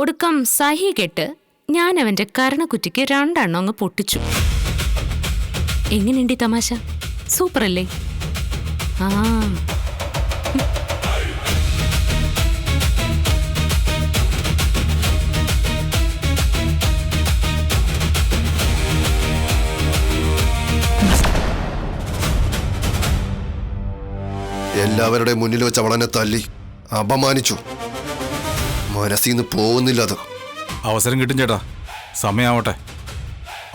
ഒടുക്കം സഹി കെട്ട് ഞാൻ അവന്റെ കരണക്കുറ്റിക്ക് 2 അങ്ങ് പൊട്ടിച്ചു. എങ്ങനെയുണ്ട് ഈ തമാശ? സൂപ്പർ അല്ലേ? ആ എല്ലാവരുടെ മുന്നിൽ വെച്ച് അവളെന്നെ തല്ലി അപമാനിച്ചു. മനസ്സിന്ന് പോകുന്നില്ല അത്. അവസരം കിട്ടും ചേട്ടാ, സമയാവട്ടെ,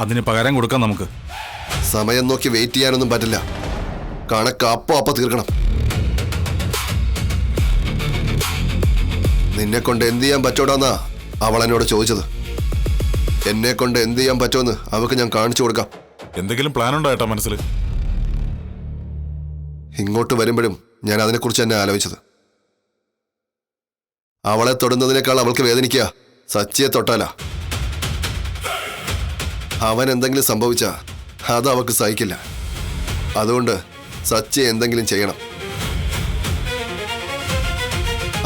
അതിന് പകരം കൊടുക്കാം നമുക്ക്. സമയം നോക്കി വെയിറ്റ് ചെയ്യാനൊന്നും പറ്റില്ല. കണക്ക് അപ്പൊ തീർക്കണം. നിന്നെ കൊണ്ട് എന്ത് ചെയ്യാൻ പറ്റോടാന്നാ അവൾ എന്നോട് ചോദിച്ചത്. എന്നെ കൊണ്ട് എന്ത് ചെയ്യാൻ പറ്റുമെന്ന് അവൾക്ക് ഞാൻ കാണിച്ചു കൊടുക്കാം. എന്തെങ്കിലും പ്ലാൻ ഉണ്ടോ ഏട്ടാ മനസ്സിൽ? ഇങ്ങോട്ട് വരുമ്പോഴും ഞാൻ അതിനെക്കുറിച്ച് തന്നെ ആലോചിച്ചത്. അവളെ തൊടുന്നതിനേക്കാൾ അവൾക്ക് വേദനിക്കുക സച്ചിയെ തൊട്ടാലാ. അവൻ എന്തെങ്കിലും സംഭവിച്ചാ അത് അവൾക്ക് സഹിക്കില്ല. അതുകൊണ്ട് സച്ചിയെ എന്തെങ്കിലും ചെയ്യണം.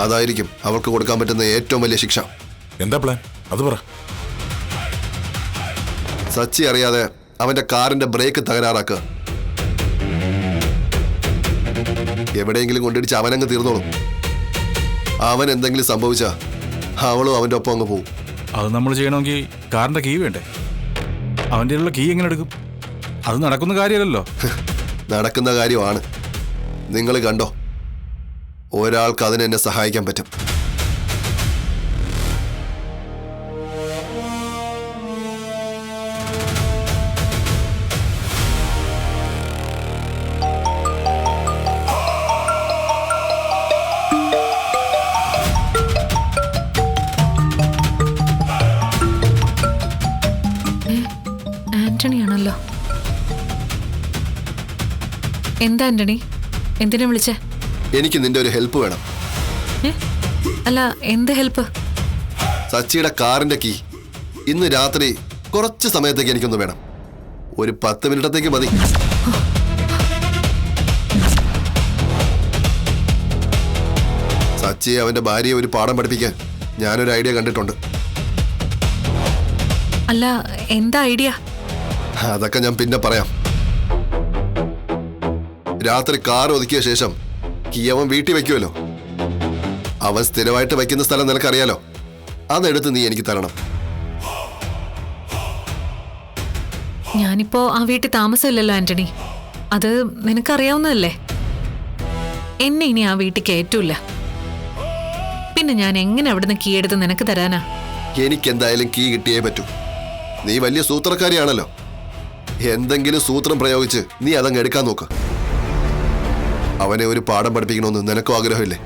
അതായിരിക്കും അവൾക്ക് കൊടുക്കാൻ പറ്റുന്ന ഏറ്റവും വലിയ ശിക്ഷ. എന്താ പ്ലാൻ? അത് പറ. സച്ചി അറിയാതെ അവന്റെ കാറിന്റെ ബ്രേക്ക് തകരാറാക്കുക. എവിടെയെങ്കിലും കൊണ്ടിടിച്ച് അവനങ്ങ് തീർന്നോളും. അവൻ എന്തെങ്കിലും സംഭവിച്ചാ അവളും അവന്റെ ഒപ്പം അങ്ങ് പോവും. അത് നമ്മൾ ചെയ്യണമെങ്കിൽ കാറിന്റെ കീ വേണ്ടേ? അവൻ്റെ ഉള്ള കീ എങ്ങനെ എടുക്കും? അത് നടക്കുന്ന കാര്യമല്ലല്ലോ. നടക്കുന്ന കാര്യമാണ്. നിങ്ങൾ കണ്ടോ, ഒരാൾക്ക് അതിന് എന്നെ സഹായിക്കാൻ പറ്റും. ആന്റണിയാണല്ലോ. എന്താ ആന്റണി, എന്തിനാ വിളിച്ചേ? എനിക്ക് നിന്റെ ഒരു ഹെൽപ്പ് വേണം. അല്ല, എന്ത് ഹെൽപ്പ്? സച്ചിയുടെ കാറിന്റെ കീ ഇന്ന് രാത്രി കുറച്ച് സമയത്തേക്ക് എനിക്കൊന്ന് വേണം. ഒരു 10 മിനിറ്റത്തേക്ക് മതി. സച്ചിയെ അവന്റെ ഭാര്യയെ ഒരു പാഠം പഠിപ്പിക്കാൻ ഞാനൊരു ഐഡിയ കണ്ടിട്ടുണ്ട്. അല്ല, എന്താ ഐഡിയ? അതൊക്കെ ഞാൻ പിന്നെ പറയാം. രാത്രി കാർ ഒതുക്കിയ ശേഷം കീ അവൻ വീട്ടിൽ വെക്കുമല്ലോ. അവൻ സ്ഥിരമായിട്ട് വയ്ക്കുന്ന സ്ഥലം നിനക്കറിയാലോ. അതെടുത്ത് നീ എനിക്ക് തരണം. ഞാനിപ്പോ ആ വീട്ടിൽ താമസമില്ലല്ലോ ആന്റണി. അത് നിനക്കറിയാവുന്നതല്ലേ. എന്നെ ഇനി ആ വീട്ടിൽ കയറ്റൂല. പിന്നെ ഞാൻ എങ്ങനെ അവിടുന്ന് കീ എടുത്ത് നിനക്ക് തരാനാ? എനിക്കെന്തായാലും കീ കിട്ടിയേ പറ്റൂ. നീ വലിയ സൂത്രക്കാരിയാണല്ലോ. എന്തെങ്കിലും സൂത്രം പ്രയോഗിച്ച് നീ അതങ്ങ് എടുക്കാൻ നോക്ക്. അവനെ ഒരു പാഠം പഠിപ്പിക്കണമെന്ന് നിനക്കും ആഗ്രഹമില്ലേ?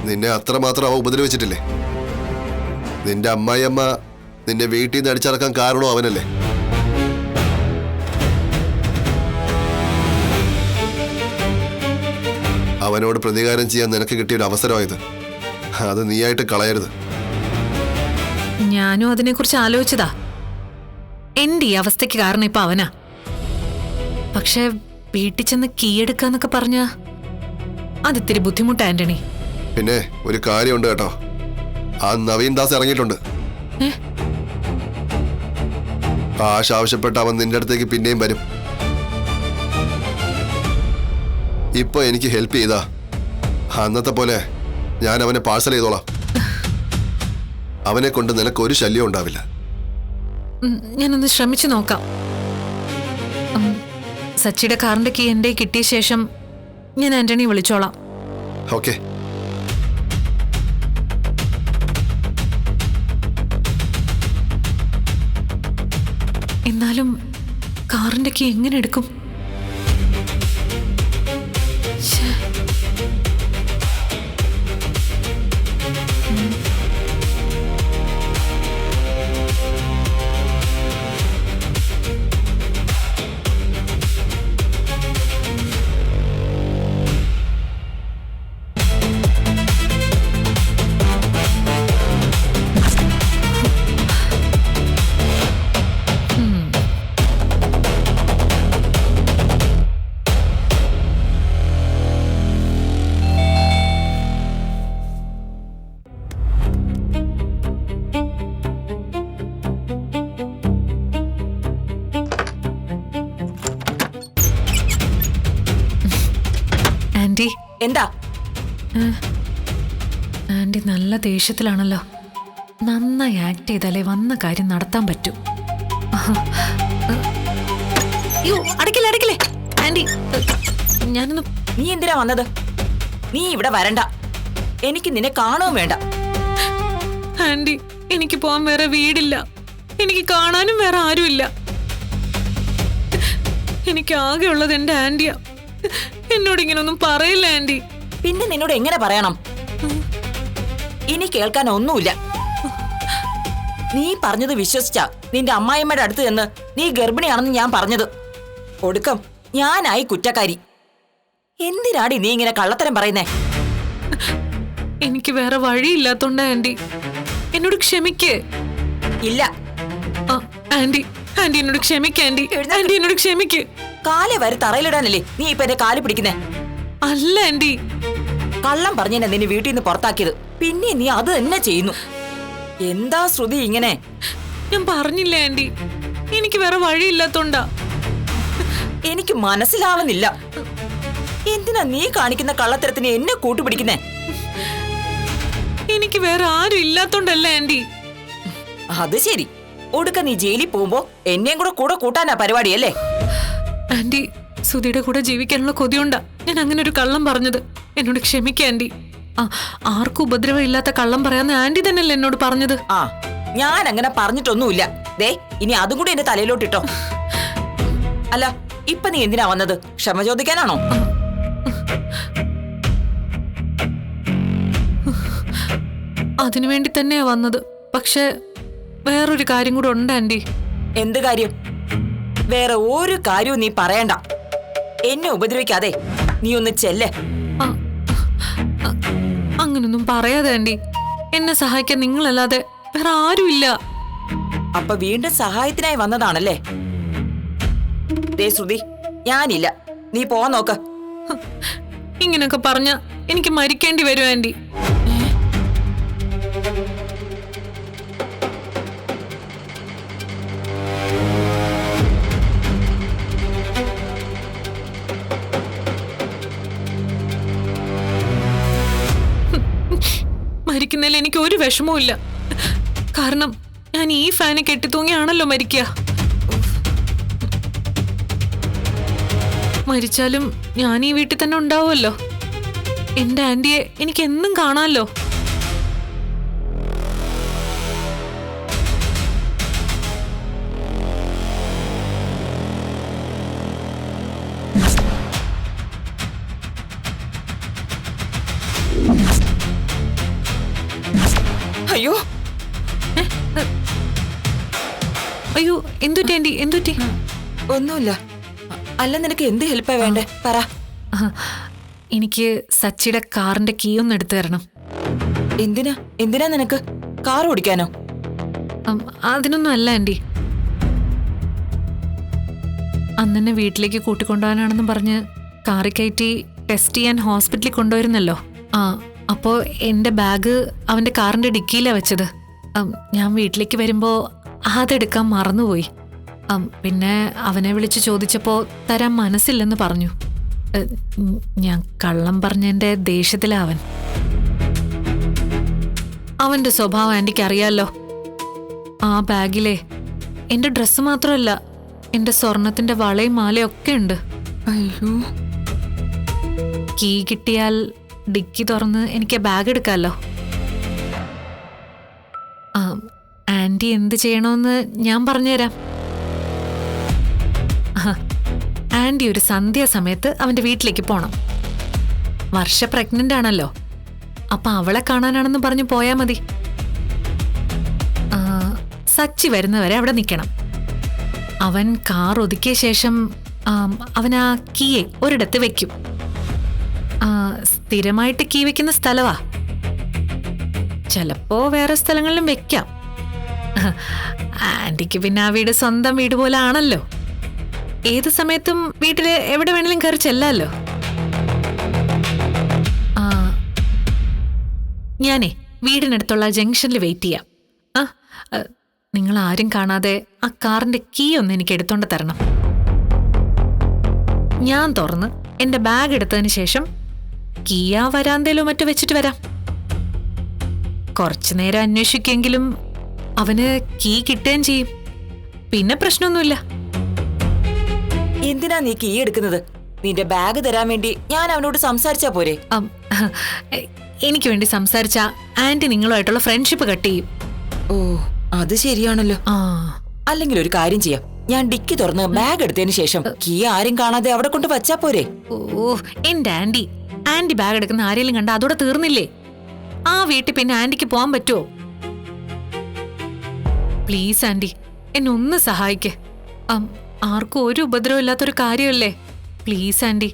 നിന്നെ അത്രമാത്രം അവ ഉപദ്രവിച്ചിട്ടില്ലേ? നിന്റെ അമ്മായിയമ്മ നിന്നെ വീട്ടിൽ നിന്ന് അടിച്ചിറക്കാൻ കാരണവും അവനല്ലേ? അവനോട് പ്രതികാരം ചെയ്യാൻ നിനക്ക് കിട്ടിയൊരു അവസരമായത്. അത് നീയായിട്ട് കളയരുത്. ഞാനും അതിനെക്കുറിച്ച് ആലോചിച്ചതാ. എന്റെ ഈ അവസ്ഥയ്ക്ക് കാരണം ഇപ്പൊ അവനാ. പക്ഷെ വീട്ടിൽ ചെന്ന് കീയെടുക്കാന്നൊക്കെ പറഞ്ഞ അതിത്തിരി ബുദ്ധിമുട്ടാ ആന്റണി. പിന്നെ ഒരു കാര്യമുണ്ട് കേട്ടോ. ആ നവീൻ ദാസ് ഇറങ്ങിയിട്ടുണ്ട്. കാശ് ആവശ്യപ്പെട്ട അവൻ നിന്റെ അടുത്തേക്ക് പിന്നെയും വരും. ഇപ്പൊ എനിക്ക് ഹെൽപ്പ് ചെയ്താ അന്നത്തെ പോലെ ഞാൻ അവനെ പാഴ്സൽ ചെയ്തോളാം. അവനെ കൊണ്ട് നിനക്ക് ഒരു ശല്യം ഉണ്ടാവില്ല. ഞാനൊന്ന് ശ്രമിച്ചു നോക്കാം. സച്ചിയുടെ കാറിന്റെ കീ എന്റെ കിട്ടിയ ശേഷം ഞാൻ ആന്റണി വിളിച്ചോളാം. ഓക്കെ. എന്നാലും കാറിന്റെ കീ എങ്ങനെ എടുക്കും? എന്താ? ആന്റി നല്ല ദേഷ്യത്തിലാണല്ലോ. നന്നായി ആക്ട് ചെയ്താലേ വന്ന കാര്യം നടത്താൻ പറ്റൂ. അയ്യോ, അടക്കില്ലേ അടക്കില്ലേ ആന്റി, ഞാനൊന്ന്. നീ എന്തിനാ വന്നത്? നീ ഇവിടെ വരണ്ട. എനിക്ക് നിന്നെ കാണുകയും വേണ്ട. ആന്റി, എനിക്ക് പോവാൻ വേറെ വീടില്ല, എനിക്ക് കാണാനും വേറെ ആരുമില്ല. എനിക്ക് ആകെ ഉള്ളത് എന്റെ ആന്റിയാ. എന്നോട് ഇങ്ങനൊന്നും പറയില്ല ആന്റി. പിന്നെ നിന്നോട് എങ്ങനെ പറയണം? ഇനി കേൾക്കാൻ ഒന്നുമില്ല. നീ പറഞ്ഞത് വിശ്വസിച്ച നിന്റെ അമ്മായിമ്മയുടെ അടുത്ത് ചെന്ന് നീ ഗർഭിണിയാണെന്ന് ഞാൻ പറഞ്ഞത്. ഒടുക്കം ഞാനായി കുറ്റക്കാരി. എന്തിനാടി നീ ഇങ്ങനെ കള്ളത്തരം പറയുന്നേ? എനിക്ക് വേറെ വഴിയില്ലാത്തോണ്ടാ ആന്റി. എന്നോട് ക്ഷമിക്ക്. ഇല്ല. ആന്റി, ആന്റി എന്നോട് ക്ഷമിക്ക് ആന്റി. ആന്റി എന്നോട് ക്ഷമിക്ക്. കാലെ വരെ തറയിലിടാനല്ലേ നീ ഇപ്പൊ എന്റെ കാല് പിടിക്കുന്നേ? അല്ല ആന്റി, കള്ളം പറഞ്ഞെന്നെ നിന്നെ വീട്ടിൽ നിന്ന് പുറത്താക്കിയത്. പിന്നെ നീ അത് തന്നെ ചെയ്യുന്നു. എന്താ ശ്രുതി ഇങ്ങനെ? ഞാൻ പറഞ്ഞില്ലേ ആന്റി, എനിക്ക് വേറെ വഴിയില്ലാത്തോണ്ടാ. എനിക്ക് മനസ്സിലാവുന്നില്ല. എന്തിനാ നീ കാണിക്കുന്ന കള്ളത്തരത്തിന് എന്നെ കൂട്ടുപിടിക്കുന്നേ? എനിക്ക് വേറെ ആരും ഇല്ലാത്തോണ്ടല്ല ആന്റി. അത് ശരി. ഒടുക്ക നീ ജയിലിൽ പോകുമ്പോ എന്നെയും കൂടെ കൂട്ടാനാ പരിപാടിയല്ലേ? ആന്റി, സുധിയുടെ കൂടെ ജീവിക്കാനുള്ള കൊതിയുണ്ടാ ഞാൻ അങ്ങനെ ഒരു കള്ളം പറഞ്ഞത്. എന്നോട് ക്ഷമിക്ക ആന്റി. ആർക്കും ഉപദ്രവം ഇല്ലാത്ത കള്ളം പറയാന്ന് ആന്റി തന്നെയല്ലേ എന്നോട് പറഞ്ഞത്. ആ, ഞാൻ അങ്ങനെ പറഞ്ഞിട്ടൊന്നുമില്ല. ദേ, ഇനി അതും കൂടി എന്റെ തലയിലോട്ടിട്ടോ. അല്ല, ഇപ്പൊ നീ എന്തിനാ വന്നത്? ക്ഷമ ചോദിക്കാനാണോ? അതിനുവേണ്ടി തന്നെയാ വന്നത്. പക്ഷെ വേറൊരു കാര്യം കൂടെ ഉണ്ട് ആന്റി. എന്ത് കാര്യം? വേറെ ഒരു കാര്യവും നീ പറയണ്ട. എന്നെ ഉപദ്രവിക്കാതെ നീ ഒന്ന് ചെല്ലേ. അങ്ങനൊന്നും പറയാതെ ആന്റി. എന്നെ സഹായിക്കാൻ നിങ്ങളല്ലാതെ വേറെ ആരുമില്ല. അപ്പൊ വീണ്ടും സഹായത്തിനായി വന്നതാണല്ലേ? ദേ ശ്രുതി, ഞാനില്ല. നീ പോവാൻ നോക്ക്. ഇങ്ങനൊക്കെ പറഞ്ഞ എനിക്ക് മരിക്കേണ്ടി വരും ആന്റി. മരിക്കുന്നതിൽ എനിക്ക് ഒരു വിഷമവും ഇല്ല. കാരണം ഞാൻ ഈ ഫാന് കെട്ടിത്തൂങ്ങിയാണല്ലോ മരിക്കുക. മരിച്ചാലും ഞാൻ ഈ വീട്ടിൽ തന്നെ ഉണ്ടാവുമല്ലോ. എന്റെ ആന്റിയെ എനിക്ക് എന്നും കാണാമല്ലോ. അയ്യോ അയ്യോ, എന്തുറ്റി ആന്റി, എന്തുറ്റി? ഒന്നുമില്ല. അല്ല, നിനക്ക് എന്ത് ഹെൽപ്പാ വേണ്ടേ? പറ. എനിക്ക് സച്ചിയുടെ കാറിന്റെ കീ ഒന്ന് എടുത്തു തരണം. എന്തിനാ നിനക്ക്? കാർ ഓടിക്കാനോ? അതിനൊന്നും അല്ല ആന്റി. അന്നെന്നെ വീട്ടിലേക്ക് കൂട്ടിക്കൊണ്ടുപോകാനാണെന്നും പറഞ്ഞ് കാറി കയറ്റി ടെസ്റ്റ് ചെയ്യാൻ ഹോസ്പിറ്റലിൽ കൊണ്ടുവരുന്നല്ലോ. അപ്പോ എന്റെ ബാഗ് അവന്റെ കാറിന്റെ ഡിക്കിയിലാ വെച്ചത്. ഞാൻ വീട്ടിലേക്ക് വരുമ്പോ അതെടുക്കാൻ മറന്നുപോയി. പിന്നെ അവനെ വിളിച്ച് ചോദിച്ചപ്പോ തരാൻ മനസ്സില്ലെന്ന് പറഞ്ഞു. ഞാൻ കള്ളം പറഞ്ഞതിന്റെ ദേഷ്യത്തിലാ അവൻ. അവന്റെ സ്വഭാവം ആന്റിക്ക് അറിയാലോ. ആ ബാഗിലെ എന്റെ ഡ്രസ്സ് മാത്രമല്ല, എന്റെ സ്വർണത്തിന്റെ വളയും മാലയും ഒക്കെ ഉണ്ട്. അയ്യോ, കീ കിട്ടിയാൽ ഡിക്കി തുറന്ന് എനിക്ക് ബാഗ് എടുക്കാമല്ലോ. ആന്റി എന്ത് ചെയ്യണമെന്ന് ഞാൻ പറഞ്ഞുതരാം. ആന്റി ഒരു സന്ധ്യാസമയത്ത് അവന്റെ വീട്ടിലേക്ക് പോണം. വർഷ പ്രഗ്നന്റ് ആണല്ലോ. അപ്പൊ അവളെ കാണാനാണെന്ന് പറഞ്ഞു പോയാ മതി. സച്ചി വരുന്നവരെ അവിടെ നിൽക്കണം. അവൻ കാർ ഒതുക്കിയ ശേഷം അവൻ ആ കീയെ ഒരിടത്ത് വെക്കും. സ്ഥിരമായിട്ട് കീ വെക്കുന്ന സ്ഥലവാ. ചിലപ്പോ വേറെ സ്ഥലങ്ങളിലും വെക്കാം. ആന്റിക്ക് പിന്നെ ആ വീട് സ്വന്തം വീട് പോലെ ആണല്ലോ. ഏത് സമയത്തും വീട്ടില് എവിടെ വേണേലും കയറി ചെല്ലാലോ. ഞാനേ വീടിനടുത്തുള്ള ജംഗ്ഷനിൽ വെയിറ്റ് ചെയ്യാം. നിങ്ങൾ ആരും കാണാതെ ആ കാറിന്റെ കീ ഒന്ന് എനിക്ക് എടുത്തോണ്ട് തരണം. ഞാൻ തുറന്ന് എന്റെ ബാഗ് എടുത്തതിന് ശേഷം കീ ആ വരാന്തയിലോ മറ്റോ വെച്ചിട്ട് വരാം. കുറച്ചു നേരം അന്വേഷിക്കെങ്കിലും അവന് കീ കിട്ടുകയും ചെയ്യും. പിന്നെ പ്രശ്നമൊന്നുമില്ല. എന്തിനാ നീ കീ എടുക്കുന്നത്? നിന്റെ ബാഗ് തരാൻ വേണ്ടി ഞാൻ അവനോട് സംസാരിച്ചാ പോരെ? എനിക്ക് വേണ്ടി സംസാരിച്ച ആന്റി നിങ്ങളുമായിട്ടുള്ള ഫ്രണ്ട്ഷിപ്പ് കട്ട് ചെയ്യും. ഓ, അത് ശരിയാണല്ലോ. ആ, അല്ലെങ്കിൽ ഒരു കാര്യം ചെയ്യാം, ഞാൻ ഡിക്കി തുറന്ന് ബാഗ് എടുത്തതിന് ശേഷം കീ ആരും കാണാതെ അവിടെ കൊണ്ട് വച്ചാ പോരെ? ഓ, എന്റെ ആന്റി ബാഗ് എടുക്കുന്ന ആരെങ്കിലും കണ്ട അതോടെ തീർന്നില്ലേ? ആ വീട്ടിൽ പിന്നെ ആന്റിക്ക് പോവാൻ പറ്റുമോ? പ്ലീസ് ആന്റി, എന്നെ ഒന്ന് സഹായിക്കേ. ആർക്കും ഒരു ഉപദ്രവം ഇല്ലാത്തൊരു കാര്യമല്ലേ? പ്ലീസ് ആന്റി,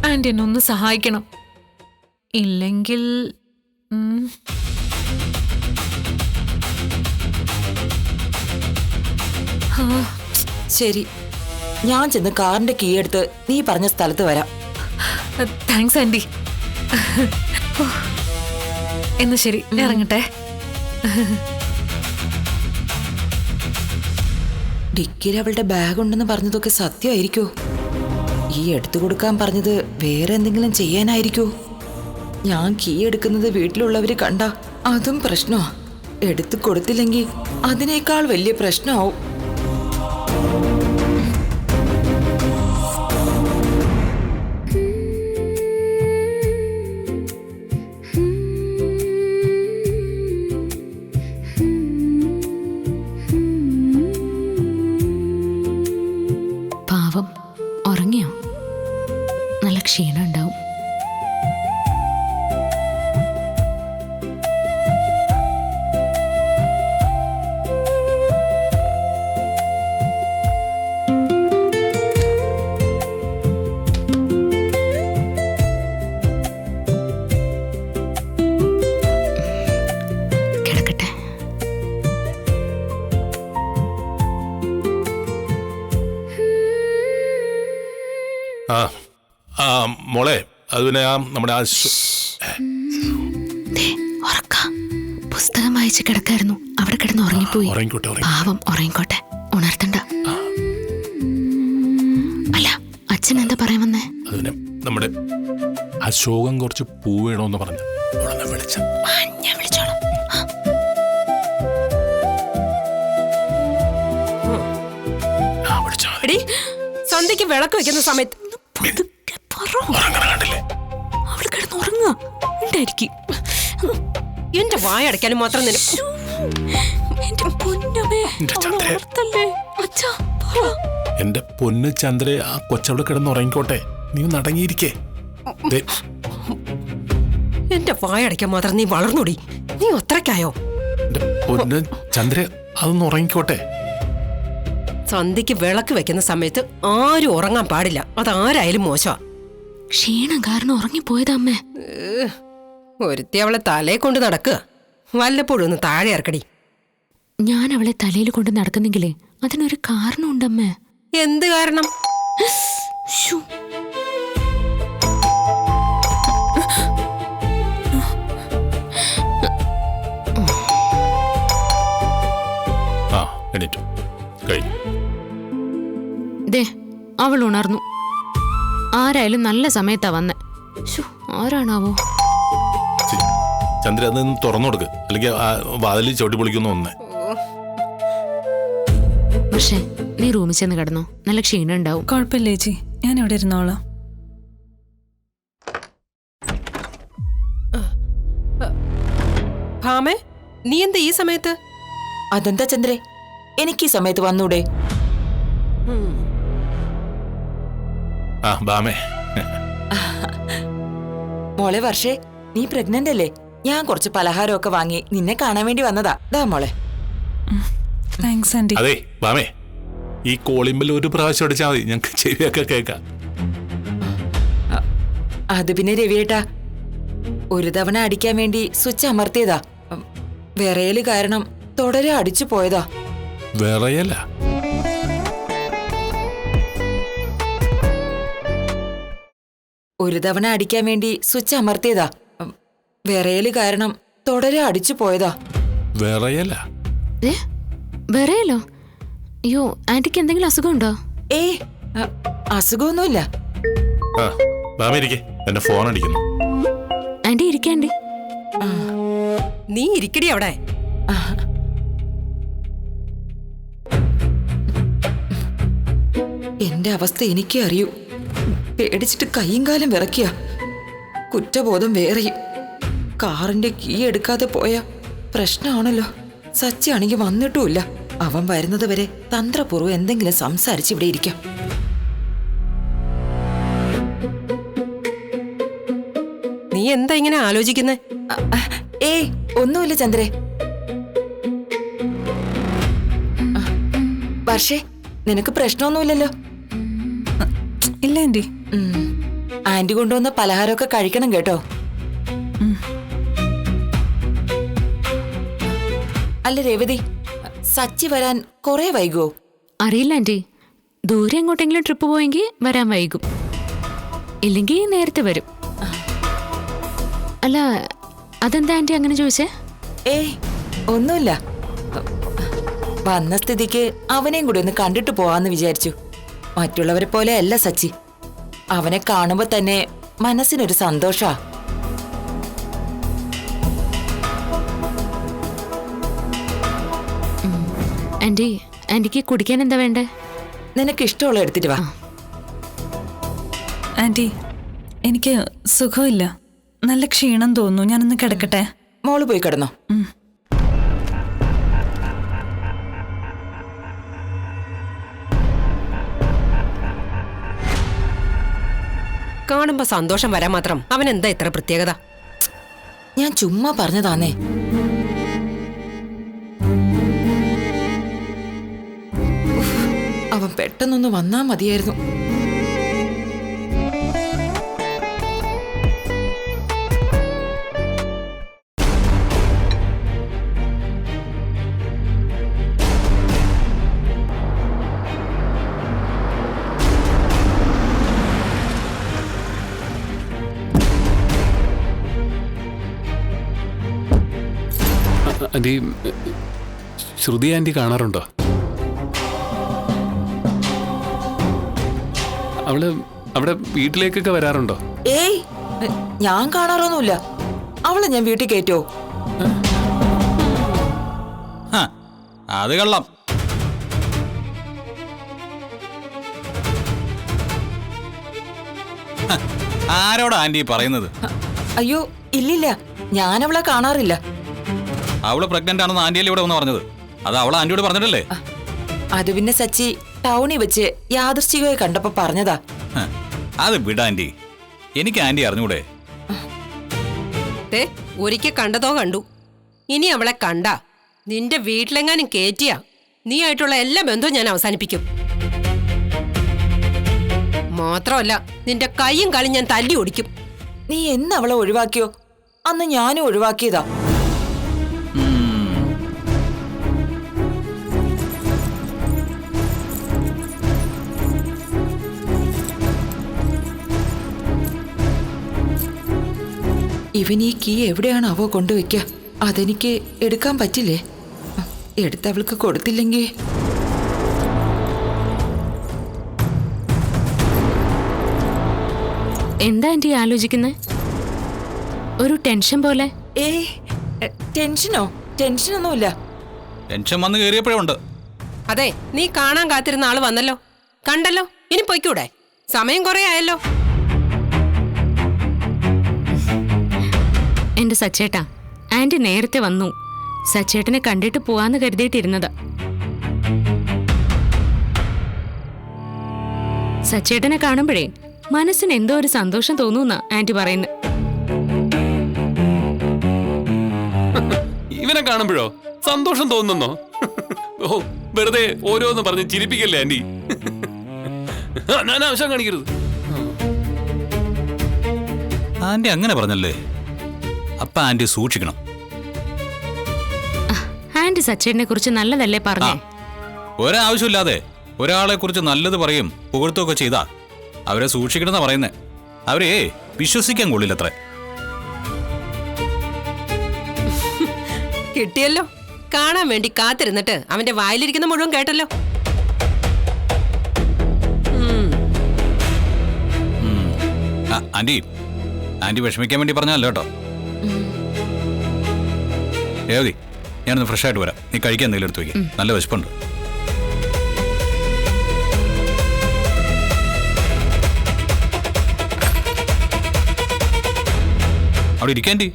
ആന്റി എന്നെ ഒന്ന് സഹായിക്കണം. ഇല്ലെങ്കിൽ ശരി, ഞാൻ ചെന്ന് കാറിന്റെ കീ എടുത്ത് നീ പറഞ്ഞ സ്ഥലത്ത് വരാം. Thanks aunty. എന്നാ ശരി, ഇറങ്ങട്ടെ. ഡിക്കിയിൽ അവളുടെ ബാഗ് ഉണ്ടെന്ന് പറഞ്ഞതൊക്കെ സത്യമായിരിക്കോ? ഈ എടുത്തു കൊടുക്കാൻ പറഞ്ഞത് വേറെ എന്തെങ്കിലും ചെയ്യാനായിരിക്കോ? ഞാൻ കീ എടുക്കുന്നത് വീട്ടിലുള്ളവര് കണ്ട അതും പ്രശ്നമാ. എടുത്തു കൊടുത്തില്ലെങ്കിൽ അതിനേക്കാൾ വലിയ പ്രശ്നമാവും. പാവം ഉറങ്ങിയോ? നല്ല ക്ഷീണം ഉണ്ടാവും. കിടക്കട്ടെ. മോളെ, അത് പിന്നെ നമ്മുടെ പുസ്തകം വായിച്ച് കിടക്കായിരുന്നു. അവിടെ കിടന്ന് ഉറങ്ങിപ്പോയി. പാവം ഉറങ്ങിക്കോട്ടെ, ഉണർത്തണ്ട. അല്ല, അച്ഛൻ എന്താ പറയാൻ വന്നേ? അതിന് നമ്മുടെ അശോകം കുറച്ച് പൂ വേണോന്ന് പറഞ്ഞു. ഞാൻ വിളിച്ചോളാം. സന്ധ്യക്ക് വിളക്ക് വെക്കുന്ന സമയത്ത് അവള് കിടന്ന് ഉറങ്ങുക ഉണ്ടായിരിക്കും. എന്റെ വായ അടയ്ക്കാനും മാത്രം എന്റെ പൊന്ന് ചന്ദ്രേ, ആ കൊച്ചവള് കിടന്നുറങ്ങിക്കോട്ടെ, നീ നടങ്ങിയിരിക്കേ. എന്റെ വായ അടയ്ക്കാൻ മാത്രം നീ വളർന്നോടി. നീ അത്രയ്ക്കായോ? എന്റെ പൊന്ന് ചന്ദ്രേ, അതൊന്ന് ഉറങ്ങിക്കോട്ടെ. സന്ധ്യക്ക് വിളക്ക് വെക്കുന്ന സമയത്ത് ആരും ഉറങ്ങാൻ പാടില്ല. അതാരായാലും മോശമാ. ക്ഷീണം കാരണം ഉറങ്ങിപ്പോയതാ അമ്മേ. ഒരുത്തി അവളെ തലയെ കൊണ്ട് നടക്കുക. വല്ലപ്പോഴും ഒന്ന് താഴെ ഇറക്കടി. ഞാൻ അവളെ തലയിൽ കൊണ്ട് നടക്കുന്നെങ്കിലേ അതിനൊരു കാരണമുണ്ടമ്മേ. എന്ത് കാരണം? ദേ, അവൾ ഉണർന്നു. ആരായാലും നല്ല സമയത്താ വന്നെ. ആരാണാവോ? ചന്ദ്ര, അതൊന്ന് തുറന്നു കൊടുക്ക്, അല്ലെങ്കിൽ വാതിലിൽ ചവിട്ടി പൊളിക്കുന്ന ഒന്നേ. പക്ഷേ നീ റൂമിൽ ചെന്ന് കിടന്നോ, നല്ല ക്ഷീണം ഉണ്ടാവും. കുഴപ്പമില്ല ചേച്ചി, ഞാൻ ഇവിടെ ഇരുന്നോളാം. ഭാമേ, നീ എന്താ ഈ സമയത്ത്? അതെന്താ ചന്ദ്രേ, എനിക്ക് ഈ സമയത്ത് വന്നൂടെ? ഭാമേ, മോളെ വർഷേ, നീ പ്രഗ്നന്റ് അല്ലേ? ഞാൻ കുറച്ച് പലഹാരമൊക്കെ വാങ്ങി നിന്നെ കാണാൻ വേണ്ടി വന്നതാ. ദാ മോളെ. Thanks aunty. അതെ ഭാമേ, ഈ കോളിമ്പൽ ഒരു പ്രാവശ്യം അടിച്ചാൽ മതി, ഞങ്ങൾക്ക് ചെവിയൊക്കെ കേൾക്കാം. അത് പിന്നെ രവിയേട്ടാ, ഒരു തവണ അടിക്കാൻ വേണ്ടി സ്വിച്ച് അമർത്തിയതാ. വിറയല് കാരണം തുടരെ അടിച്ചു പോയതാ. വിറയല്ല? ഒരു തവണ അടിക്കാൻ വേണ്ടി സ്വിച്ച് അമർത്തിയതാ. വിറയല് കാരണം തുടരെ അടിച്ചു പോയതാ. വിറയല്ല? വിറയലോ? അയ്യോ, ആന്റിക്ക് എന്തെങ്കിലും അസുഖമുണ്ടോ? അസുഖമൊന്നുമില്ല. ബാബ ഇരിക്കേ, എന്റെ ഫോൺ അടിക്കുന്നു. ആന്റി ഇരിക്കാണ്ടി. നീ ഇരിക്കടി അവിടെ. എന്റെ അവസ്ഥ എനിക്കേ അറിയൂ. പേടിച്ചിട്ട് കൈയും കാലം വിറക്കിയ, കുറ്റബോധം വേറെയും. കാറിന്റെ കീ എടുക്കാതെ പോയ പ്രശ്നമാണല്ലോ. സച്ചിയാണെങ്കിൽ വന്നിട്ടുമില്ല. അവൻ വരുന്നത് വരെ തന്ത്രപൂർവ്വം എന്തെങ്കിലും സംസാരിച്ച് ഇവിടെ ഇരിക്കാം. നീ എന്താ ഇങ്ങനെ ആലോചിക്കുന്നേ? ഏയ് ഒന്നുമില്ല ചന്ദ്രേ. വർഷേ, നിനക്ക് പ്രശ്നമൊന്നുമില്ലല്ലോ? ഇല്ല ആന്റി. ആന്റി കൊണ്ടുവന്ന പലഹാരമൊക്കെ കഴിക്കണം കേട്ടോ. അല്ല രേവതി, സച്ചി വരാൻ കുറെ വൈകുമോ? അറിയില്ല ആന്റി. ദൂരെ എങ്ങോട്ടെങ്കിലും ട്രിപ്പ് പോയെങ്കിൽ വരാൻ വൈകും, ഇല്ലെങ്കിൽ നേരത്തെ വരും. അല്ല, അതെന്താ ആന്റി അങ്ങനെ ചോദിച്ചേ? ഏയ് ഒന്നുമില്ല. വന്ന സ്ഥിതിക്ക് അവനെയും കൂടി ഒന്ന് കണ്ടിട്ട് പോവാന്ന് വിചാരിച്ചു. മറ്റുള്ളവരെ പോലെ അല്ല സച്ചി. അവനെ കാണുമ്പോ തന്നെ മനസ്സിനൊരു സന്തോഷാ. ആന്റി, ആന്റിക്ക് കുടിക്കാൻ എന്താ വേണ്ടേ? നിനക്ക് ഇഷ്ടമുള്ള എടുത്തിട്ട് വാ. ആന്റി, എനിക്ക് സുഖമില്ല. നല്ല ക്ഷീണം തോന്നുന്നു. ഞാനൊന്ന് കിടക്കട്ടെ. മോള് പോയി കിടന്നോ. കാണുമ്പോ സന്തോഷം വരാൻ മാത്രം അവൻ എന്താ ഇത്ര പ്രത്യേകത? ഞാൻ ചുമ്മാ പറഞ്ഞതാന്നേ. അവൻ പെട്ടെന്നൊന്ന് വന്നാ മതിയായിരുന്നു. ആന്റി, ശ്രുതി ആന്റി കാണാറുണ്ടോ? അവള് അവിടെ വീട്ടിലേക്കൊക്കെ വരാറുണ്ടോ? ഏയ് ഞാൻ കാണാറൊന്നുമില്ല. അവളെ ഞാൻ വീട്ടിൽ കയറ്റോ? അത് കള്ളം. ആരോടാ ആന്റി പറയുന്നത്? അയ്യോ ഇല്ലില്ല, ഞാൻ അവളെ കാണാറില്ല. അവള് പ്രഗ്നന്റ് ആണെന്ന് ആന്റിയല്ലേ ഇവിടെ ഒന്ന് പറഞ്ഞത്? അത് അവളെ ആന്റിയോട് പറഞ്ഞിട്ടല്ലേ? അത് പിന്നെ സച്ചി ടൗണിൽ വെച്ച് യാദൃശ്ചികമായി കണ്ടപ്പോ പറഞ്ഞതാ. അത് വിടാ ആന്റി, എനിക്ക് ആന്റി അറിഞ്ഞൂടെ? ഒരിക്കൽ കണ്ടതോ കണ്ടു. ഇനി അവളെ കണ്ട നിന്റെ വീട്ടിലെങ്ങാനും കേറ്റിയ നീ ആയിട്ടുള്ള എല്ലാ ബന്ധവും ഞാൻ അവസാനിപ്പിക്കും. മാത്രമല്ല നിന്റെ കൈയും കാലും ഞാൻ തല്ലി ഓടിക്കും. നീ എന്ന് അവളെ ഒഴിവാക്കിയോ അന്ന് ഞാനും ഒഴിവാക്കിയതാ. ഇവൻ ഈ കീ എവിടെയാണ് അവ കൊണ്ടുവയ്ക്ക? അതെനിക്ക് എടുക്കാൻ പറ്റില്ലേ? എടുത്തവൾക്ക് കൊടുത്തില്ലെങ്കിൽ എന്താ ആന്റി ആലോചിക്കുന്നേ? ഒരു ടെൻഷൻ പോലെ. ടെൻഷനോ? ടെൻഷനൊന്നുമില്ല. ടെൻഷൻ വന്ന് കയറിയപ്പോഴേ ഉണ്ട്. അതെ, നീ കാണാൻ കാത്തിരുന്ന ആള് വന്നല്ലോ. കണ്ടല്ലോ, ഇനി പൊയ്ക്കൂടെ? സമയം കുറെ ആയല്ലോ. എന്റെ സച്ചേട്ടാ, ആന്റി നേരത്തെ വന്നു. സച്ചേട്ടനെ കണ്ടിട്ട് പോവാന്ന് കരുതിയിട്ടിരുന്നതാ. സച്ചേട്ടനെ കാണുമ്പോഴേ മനസ്സിന് എന്തോ ഒരു സന്തോഷം തോന്നുന്നാ ആന്റി പറയുന്നത്. ഇവനെ കാണുമ്പോഴോ സന്തോഷം തോന്നുന്നോ? ഓ, വെറുതെ ഓരോന്ന് പറഞ്ഞ് ചിരിപ്പിക്കല്ലേ ആന്റി. ഞാൻ ആവശ്യം കാണിക്കരുത്. ആന്റി അങ്ങനെ പറഞ്ഞല്ലേ? അപ്പൊ ആന്റി സൂക്ഷിക്കണം. ആന്റി സച്ചേട്ടനെ കുറിച്ച് നല്ലതല്ലേ പറഞ്ഞേ? ഒരാവശ്യമില്ലാതെ ഒരാളെ കുറിച്ച് നല്ലത് പറയും പുകഴ്ത്തുകയൊക്കെ ചെയ്താ അവരെ സൂക്ഷിക്കണമെന്നാ പറയുന്നേ. അവരെ വിശ്വസിക്കാൻ കൊള്ളില്ലത്രേ. കിട്ടിയല്ലോ. കാണാൻ വേണ്ടി കാത്തിരുന്നിട്ട് അവന്റെ വായിലിരിക്കുന്ന മുഴുവൻ കേട്ടല്ലോ. ആന്റി ആന്റി വിഷമിക്കാൻ വേണ്ടി പറഞ്ഞല്ലോ കേട്ടോ. രേവതി, ഞാനൊന്ന് ഫ്രഷ് ആയിട്ട് വരാം. നീ കഴിക്കാൻ എന്തെങ്കിലും എടുത്ത് വയ്ക്കും. നല്ല വിശപ്പുണ്ട്. അവിടെ ഇരിക്കാൻറ്റി.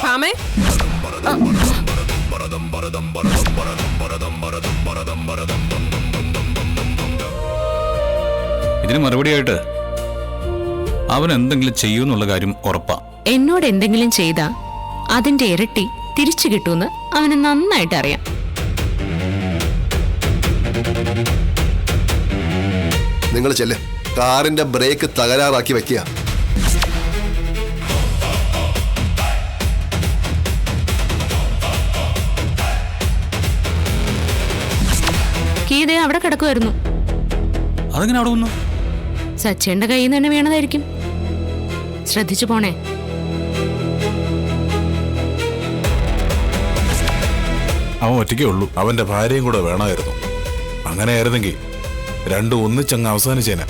ഭാമേ, ഇതിന് മറുപടിയായിട്ട് അവൻ എന്തെങ്കിലും ചെയ്യൂന്നുള്ള കാര്യം ഉറപ്പാ. എന്നോട് എന്തെങ്കിലും ചെയ്താ അതിന്റെ ഇരട്ടി തിരിച്ചു കിട്ടൂന്ന് അവന് നന്നായിട്ട് അറിയാം. നിങ്ങൾ ചെല്ല്, കാറിന്റെ ബ്രേക്ക് തകരാറാക്കി വെക്കുക. കീതേ അവിടെ കിടക്കുമായിരുന്നു. അതെങ്ങനെ അവിടെ വന്നു? സച്ചേന്റെ കയ്യിൽ നിന്ന് തന്നെ വീണതായിരിക്കും. ശ്രദ്ധിച്ചു പോണേ. അവൻ ഒറ്റയ്ക്കേ ഉള്ളൂ. അവന്റെ ഭാര്യയും കൂടെ വേണമായിരുന്നു. അങ്ങനെയായിരുന്നെങ്കിൽ രണ്ടും ഒന്നിച്ചങ്ങ് അവസാനിച്ചേനെ.